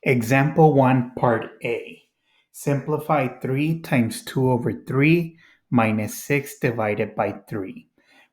Example 1, Part A. Simplify 3 times 2 over 3 minus 6 divided by 3.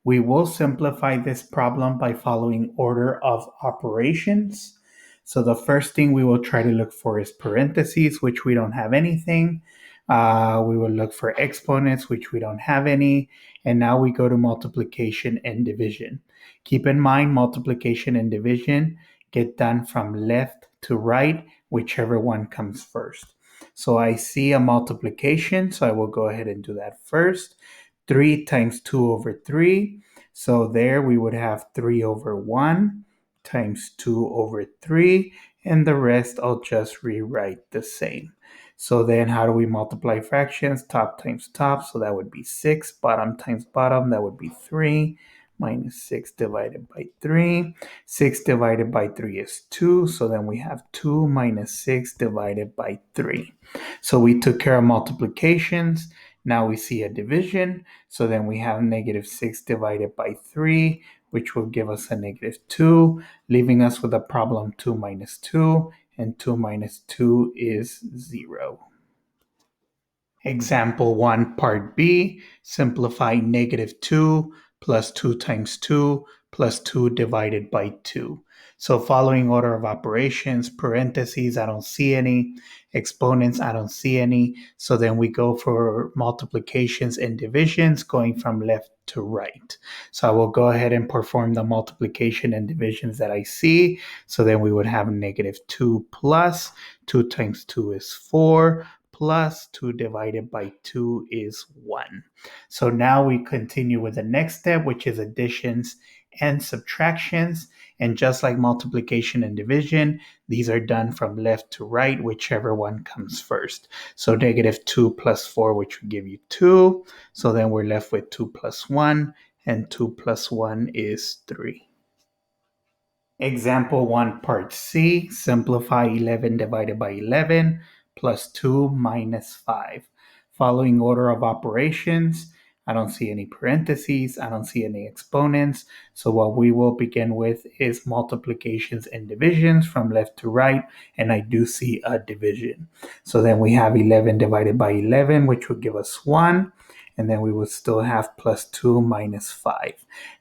We will simplify this problem by following order of operations. So the first thing we will try to look for is parentheses, which we don't have anything. We will look for exponents, which we don't have any. And now we go to multiplication and division. Keep in mind, multiplication and division get done from left to right, whichever one comes first. So I see a multiplication, so I will go ahead and do that first. 3 times 2 over 3. So there we would have 3 over 1 times 2 over 3, and the rest I'll just rewrite the same. So then how do we multiply fractions? Top times top, so that would be 6. Bottom times bottom, that would be 3 minus 6 divided by 3. 6 divided by 3 is 2, so then we have 2 minus 6 divided by 3. So we took care of multiplications. Now we see a division, so then we have negative 6 divided by 3, which will give us a negative 2, leaving us with a problem 2 minus 2, and 2 minus 2 is 0. Example 1, Part B, simplify negative 2 plus 2 times 2 plus 2 divided by 2. So following order of operations, parentheses, I don't see any. Exponents, I don't see any. So then we go for multiplications and divisions going from left to right. So I will go ahead and perform the multiplication and divisions that I see. So then we would have negative 2 plus 2 times 2 is 4 plus 2 divided by 2 is 1. So now we continue with the next step, which is additions and subtractions. And just like multiplication and division, these are done from left to right, whichever one comes first. So negative 2 plus 4, which would give you 2. So then we're left with 2 plus 1, and 2 plus 1 is 3. Example 1, Part C, simplify 11 divided by 11 plus 2 minus 5. Following order of operations, I don't see any parentheses, I don't see any exponents, so what we will begin with is multiplications and divisions from left to right, and I do see a division. So then we have 11 divided by 11, which would give us 1, and then we would still have plus 2 minus 5.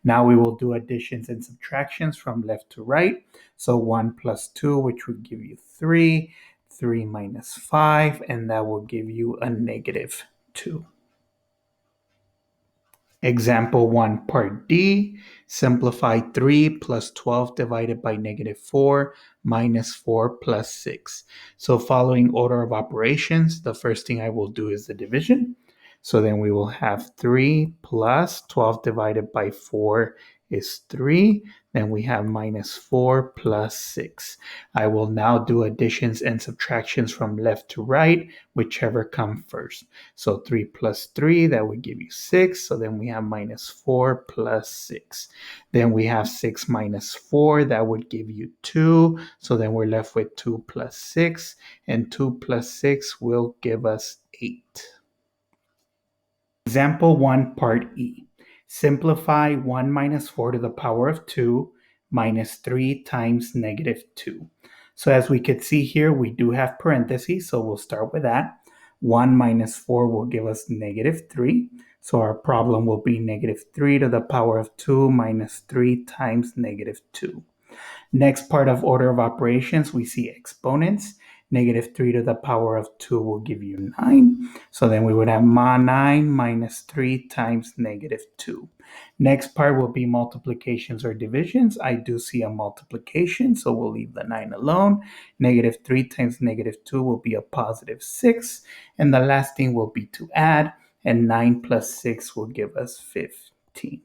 Now we will do additions and subtractions from left to right. So 1 plus 2, which would give you 3, 3 minus 5, and that will give you a negative 2. Example 1, Part D, simplify 3 plus 12 divided by negative 4 minus 4 plus 6. So following order of operations, the first thing I will do is the division. So then we will have 3 plus 12 divided by 4 is 3. Then we have minus 4 plus 6. I will now do additions and subtractions from left to right, whichever come first. So 3 plus 3, that would give you 6. So then we have minus 4 plus 6. Then we have 6 minus 4, that would give you 2. So then we're left with 2 plus 6, and 2 plus 6 will give us 8. Example 1, Part E. Simplify 1 minus 4 to the power of 2 minus 3 times negative 2. So as we could see here, we do have parentheses, so we'll start with that. 1 minus 4 will give us negative 3. So our problem will be negative 3 to the power of 2 minus 3 times negative 2. Next part of order of operations, we see exponents. Negative 3 to the power of 2 will give you 9. So then we would have 9 minus 3 times negative 2. Next part will be multiplications or divisions. I do see a multiplication, so we'll leave the 9 alone. Negative 3 times negative 2 will be a positive 6. And the last thing will be to add, and 9 plus 6 will give us 15.